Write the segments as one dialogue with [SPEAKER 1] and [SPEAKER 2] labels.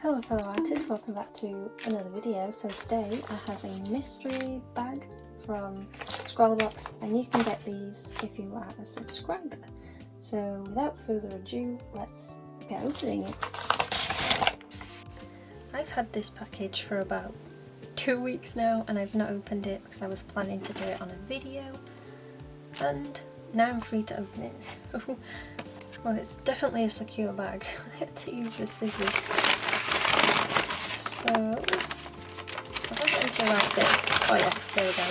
[SPEAKER 1] Hello fellow artists, welcome back to another video. So today I have a mystery bag from ScrawlrBox and you can get these if you are a subscriber. So without further ado, let's get opening it. I've had this package for about 2 weeks now and I've not opened it because I was planning to do it on a video, and now I'm free to open it. So, well, it's definitely a secure bag. I had to use the scissors. So, I got it into the right bit. Oh yes, there we go.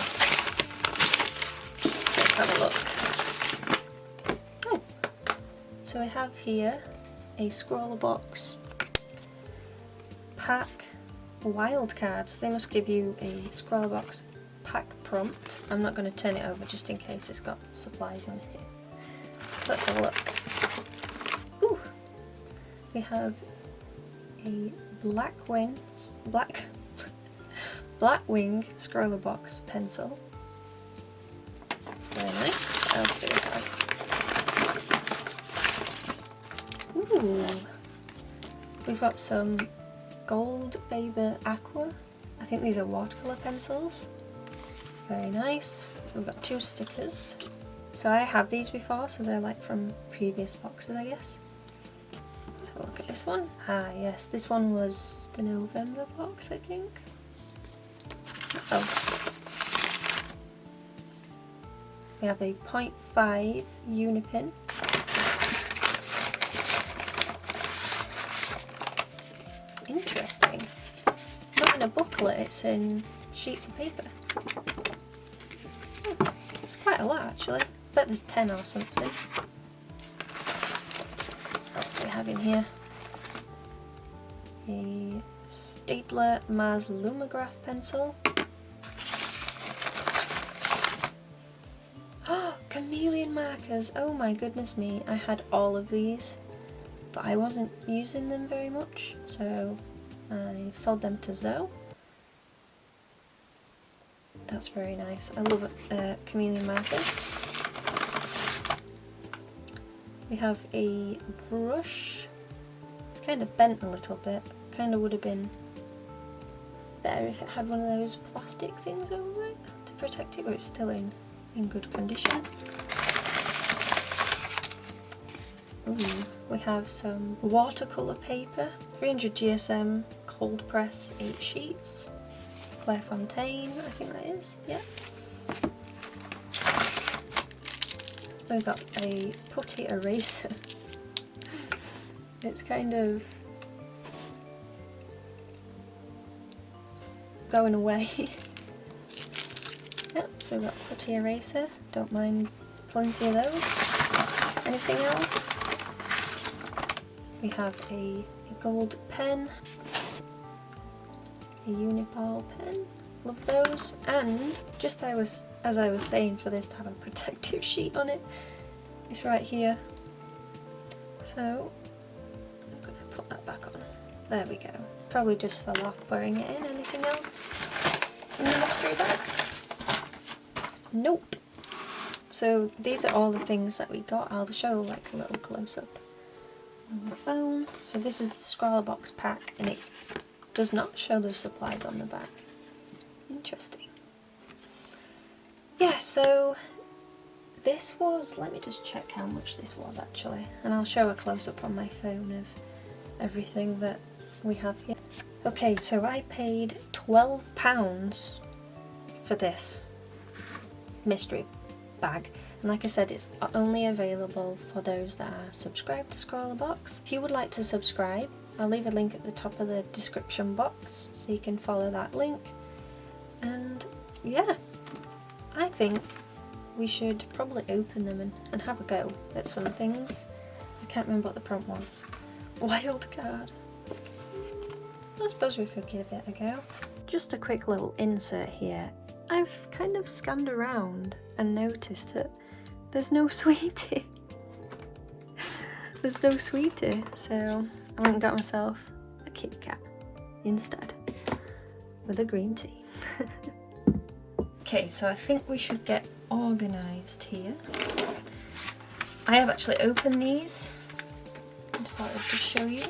[SPEAKER 1] Let's have a look. Oh, so we have here a ScrawlrBox pack wildcards. They must give you a ScrawlrBox pack prompt. I'm not going to turn it over just in case it's got supplies in here. Let's have a look. Ooh, we have a Blackwing ScrawlrBox pencil. It's very nice. What else do we have? Ooh, we've got some Gold Baber Aqua. I think these are watercolour pencils. Very nice. We've got 2 stickers. So I have these before, so they're like from previous boxes, I guess. So look at this one. Ah yes, this one was the November box, I think. What else? We have a 0.5 Unipin. Interesting. Not in a booklet, it's in sheets of paper. Oh, it's quite a lot actually. I bet there's 10 or something. What else do we have in here? A Staedtler Mars Lumograph pencil. Oh, chameleon markers! Oh my goodness me, I had all of these, but I wasn't using them very much, so I sold them to Zoe. That's very nice. I love chameleon markers. We have a brush. It's kind of bent a little bit. Kind of would have been better if it had one of those plastic things over it to protect it, but it's still in good condition. Ooh, we have some watercolour paper, 300 GSM, cold press, 8 sheets. Clairefontaine, I think that is, yeah. We've got a putty eraser. It's kind of going away. Yep, so we've got putty eraser, don't mind plenty of those. Anything else? We have a gold pen, a Unipal pen, love those, and just as I was saying, for this to have a protective sheet on it, it's right here. So I'm going to put that back on. There we go. Probably just fell off wearing it in. Anything else in the mystery bag? Nope. So these are all the things that we got. I'll show like a little close-up on my phone. So this is the ScrawlrBox pack and it does not show the supplies on the back. Interesting. Yeah, so this was, let me just check how much this was actually, and I'll show a close-up on my phone of everything that we have here. Okay, so I paid £12 for this mystery bag, and like I said, it's only available for those that are subscribed to ScrawlrBox. If you would like to subscribe, I'll leave a link at the top of the description box so you can follow that link. And yeah, I think we should probably open them and have a go at some things. I can't remember what the prompt was. Wild card. I suppose we could give it a go. Just a quick little insert here. I've kind of scanned around and noticed that there's no sweetie. There's no sweetie, so I went and got myself a Kit Kat instead with a green tea. Okay, so I think we should get organised here. I have actually opened these. I just thought I'd just show you.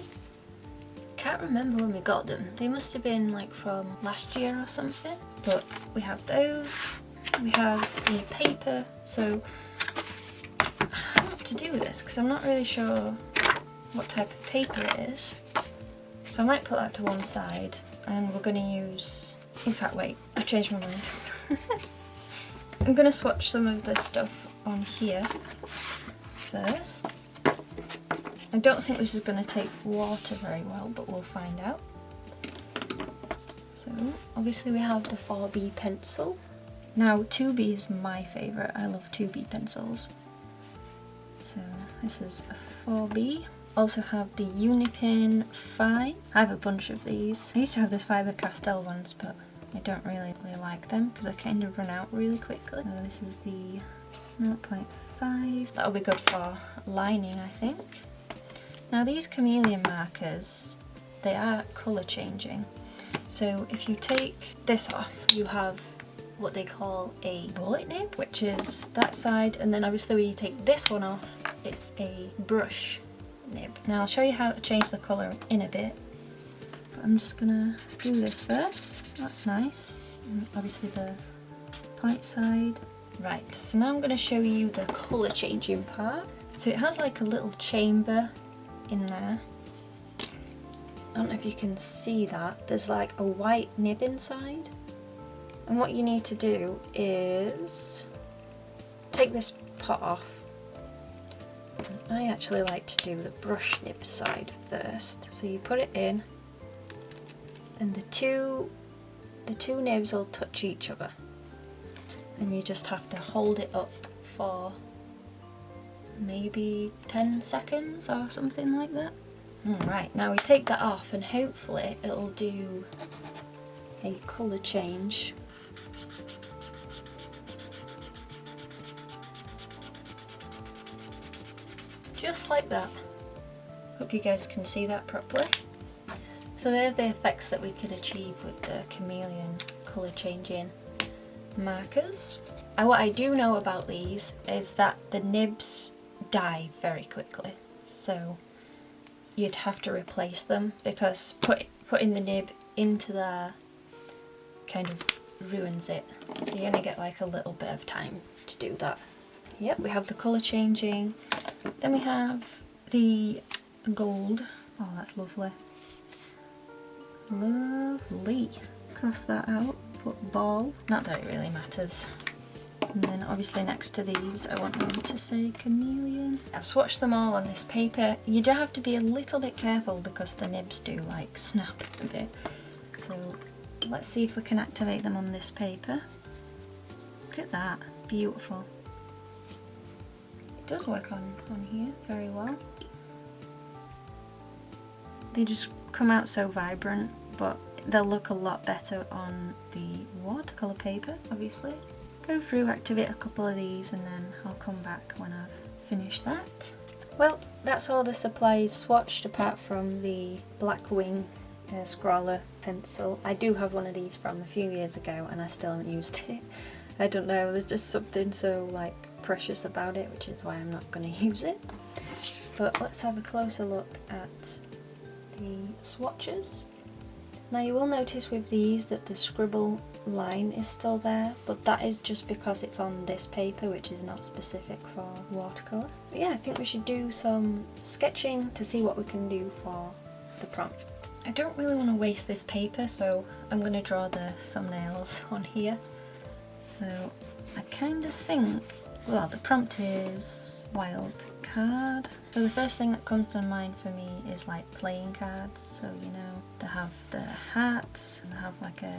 [SPEAKER 1] can't remember when we got them. They must have been like from last year or something. But we have those. We have the paper. So I don't know what to do with this because I'm not really sure what type of paper it is. So I might put that to one side and we're going to use... In fact, wait, I've changed my mind. I'm going to swatch some of this stuff on here first. I don't think this is going to take water very well, but we'll find out. So obviously we have the 4B pencil. Now 2B is my favourite, I love 2B pencils. So this is a 4B. Also have the Unipin 5. I have a bunch of these. I used to have the Faber-Castell ones, but I don't really like them because I kind of run out really quickly. So this is the 0.5. That'll be good for lining, I think. Now these chameleon markers, they are colour changing. So if you take this off, you have what they call a bullet nib, which is that side, and then obviously when you take this one off, it's a brush nib. Now I'll show you how to change the colour in a bit, but I'm just gonna do this first. That's nice. And obviously the point side. Right, so now I'm gonna show you the colour changing part. So it has like a little chamber in there. I don't know if you can see that. There's like a white nib inside. And what you need to do is take this pot off. I actually like to do the brush nib side first. So you put it in and the two nibs will touch each other. And you just have to hold it up for maybe 10 seconds or something like that. Right, now we take that off and hopefully it'll do a colour change. Just like that. Hope you guys can see that properly. So they're the effects that we can achieve with the chameleon colour changing markers. And what I do know about these is that the nibs die very quickly, so you'd have to replace them because putting the nib into there kind of ruins it, so you only get like a little bit of time to do that. Yep, we have the colour changing, then we have the gold. Oh, that's lovely. Lovely. Cross that out, put ball, not that it really matters. And then obviously next to these I want them to say chameleon. I've swatched them all on this paper. You do have to be a little bit careful because the nibs do like snap a bit. So let's see if we can activate them on this paper. Look at that, beautiful. It does work on here very well. They just come out so vibrant, but they'll look a lot better on the watercolour paper, obviously. Go through, activate a couple of these, and then I'll come back when I've finished that. Well, that's all the supplies swatched apart from the black wing Scrawlr pencil. I do have one of these from a few years ago and I still haven't used it. I don't know, there's just something so like precious about it, which is why I'm not going to use it. But let's have a closer look at the swatches. Now you will notice with these that the scribble line is still there, but that is just because it's on this paper, which is not specific for watercolour. But yeah, I think we should do some sketching to see what we can do for the prompt. I don't really want to waste this paper, so I'm going to draw the thumbnails on here. So I kind of think, well, the prompt is wild card. So the first thing that comes to mind for me is like playing cards. So you know, they have the hats, and they have like a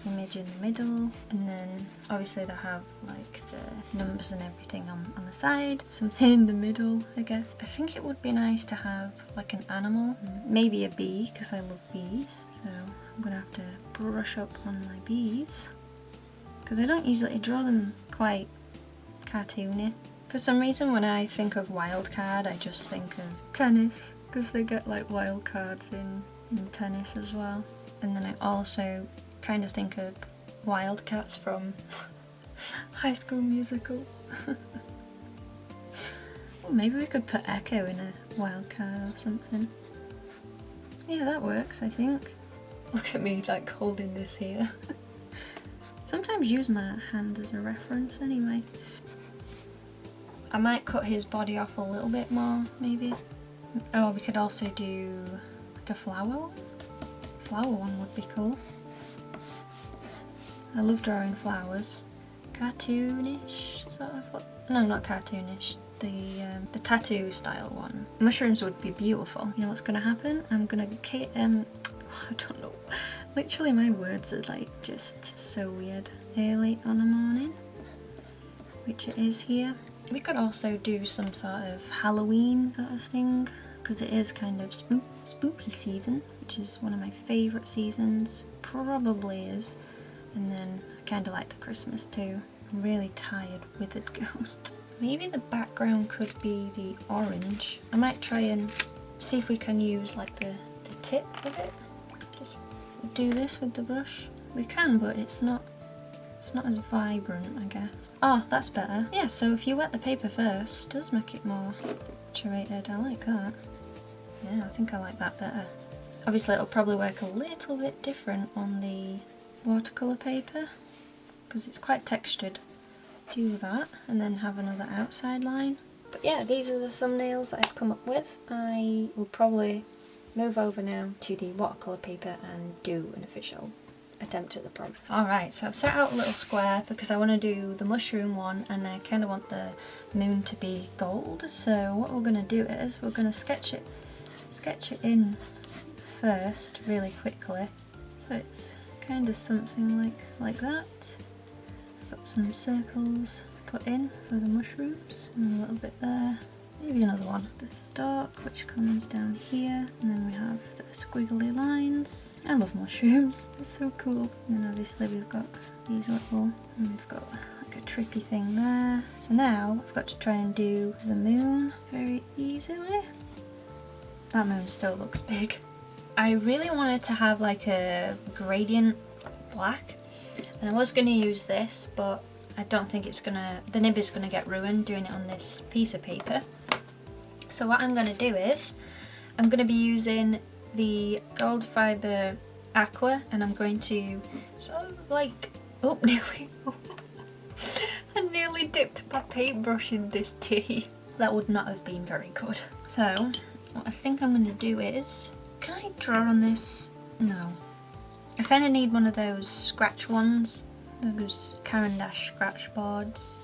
[SPEAKER 1] image in the middle, and then obviously they have like the numbers and everything on the side, something in the middle, I guess. I think it would be nice to have like an animal, maybe a bee, because I love bees. So I'm gonna have to brush up on my bees, because I don't usually draw them quite cartoony. For some reason when I think of wild card I just think of tennis, because they get like wild cards in tennis as well. And then I also kind of think of Wildcats from High School Musical. Well, maybe we could put Echo in a wild card or something. Yeah, that works, I think. Look at me like holding this here. Sometimes use my hand as a reference anyway. I might cut his body off a little bit more, maybe. Oh, we could also do like a flower one. Flower one would be cool. I love drawing flowers. Cartoonish, sort of. No, not cartoonish. The tattoo style one. Mushrooms would be beautiful. You know what's gonna happen? I'm gonna I don't know. Literally my words are like just so weird. Early on a morning, which it is here. We could also do some sort of Halloween sort of thing, because it is kind of spooky season, which is one of my favourite seasons. Probably is. And then I kind of like the Christmas too. I'm really tired Withered Ghost. Maybe the background could be the orange. I might try and see if we can use like the tip of it. Just do this with the brush. We can, but it's not as vibrant, I guess. Oh, that's better. Yeah, so if you wet the paper first, it does make it more saturated. I like that. Yeah, I think I like that better. Obviously it'll probably work a little bit different on the watercolour paper because it's quite textured. Do that and then have another outside line. But yeah, these are the thumbnails that I've come up with. I will probably move over now to the watercolour paper and do an official attempt at the prompt. Alright, so I've set out a little square because I want to do the mushroom one and I kind of want the moon to be gold. So what we're going to do is we're going to sketch it in first really quickly. So it's kind of something like that. Got some circles put in for the mushrooms and a little bit there. Maybe another one. The stalk, which comes down here, and then we have the squiggly lines. I love mushrooms, they're so cool. And then obviously we've got these little, and we've got like a trippy thing there. So now I've got to try and do the moon very easily. That moon still looks big. I really wanted to have like a gradient black, and I was going to use this, but I don't think the nib is going to get ruined doing it on this piece of paper. So what I'm going to do is, I'm going to be using the gold fibre aqua, and I'm going to sort of like, oh nearly, I nearly dipped my paintbrush in this tea. That would not have been very good. So what I think I'm going to do is, can I draw on this? No. I kind of need one of those scratch ones, those Caran d'Ache scratch boards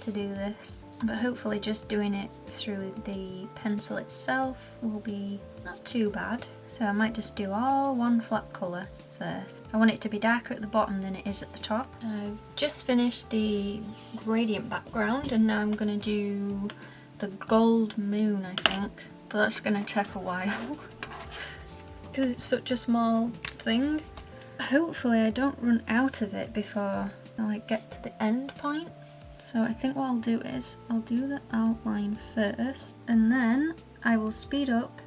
[SPEAKER 1] to do this. But hopefully just doing it through the pencil itself will be not too bad. So I might just do all one flat colour first. I want it to be darker at the bottom than it is at the top. I've just finished the gradient background and now I'm going to do the gold moon, I think. But that's going to take a while because it's such a small thing. Hopefully I don't run out of it before I get to the end point. So I think what I'll do is, I'll do the outline first and then I will speed up.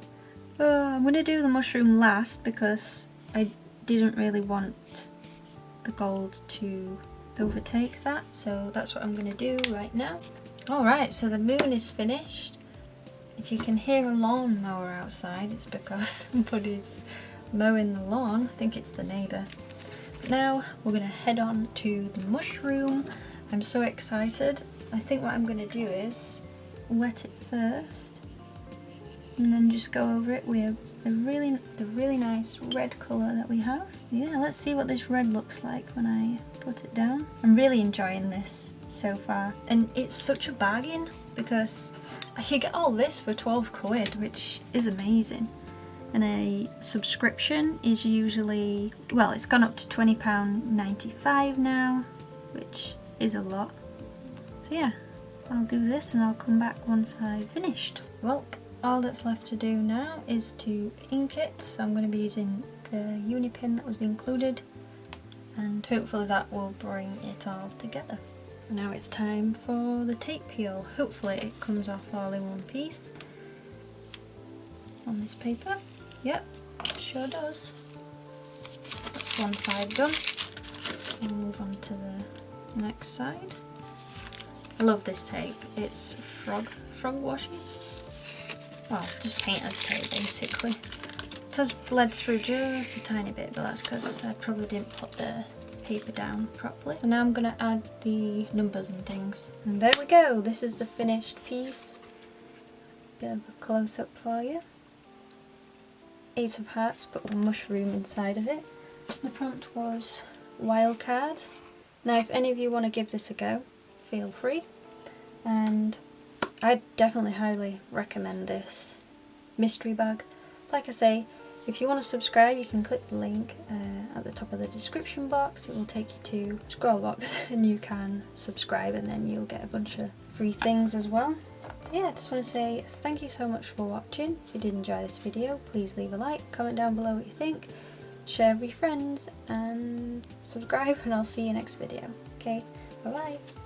[SPEAKER 1] I'm going to do the mushroom last because I didn't really want the gold to overtake that. So that's what I'm going to do right now. Alright, so the moon is finished. If you can hear a lawnmower outside, it's because somebody's mowing the lawn. I think it's the neighbour. Now we're going to head on to the mushroom. I'm so excited. I think what I'm going to do is wet it first and then just go over it with the really nice red colour that we have. Yeah, let's see what this red looks like when I put it down. I'm really enjoying this so far, and it's such a bargain because you get all this for 12 quid, which is amazing. And a subscription is usually, well, it's gone up to £20.95 now, which is a lot. So yeah, I'll do this and I'll come back once I've finished. Well, all that's left to do now is to ink it. So I'm going to be using the uni pin that was included, and hopefully that will bring it all together. Now it's time for the tape peel. Hopefully it comes off all in one piece on this paper. Yep, sure does. That's one side done. We'll move on to the next side. I love this tape. It's frog washi. Well, just painter's tape basically.
[SPEAKER 2] It has bled through just a tiny bit, but that's because I probably didn't put the paper down properly. So now I'm going to add the numbers and things.
[SPEAKER 1] And there we go, this is the finished piece. Bit of a close-up for you. 8 of hearts, but with a mushroom inside of it. The prompt was wildcard. Now if any of you want to give this a go, feel free. And I definitely highly recommend this mystery bag. Like I say, if you want to subscribe, you can click the link at the top of the description box. It will take you to ScrawlrBox and you can subscribe, and then you'll get a bunch of free things as well. So yeah, I just want to say thank you so much for watching. If you did enjoy this video, please leave a like, comment down below what you think, share with your friends, and subscribe, and I'll see you next video. Okay, bye bye.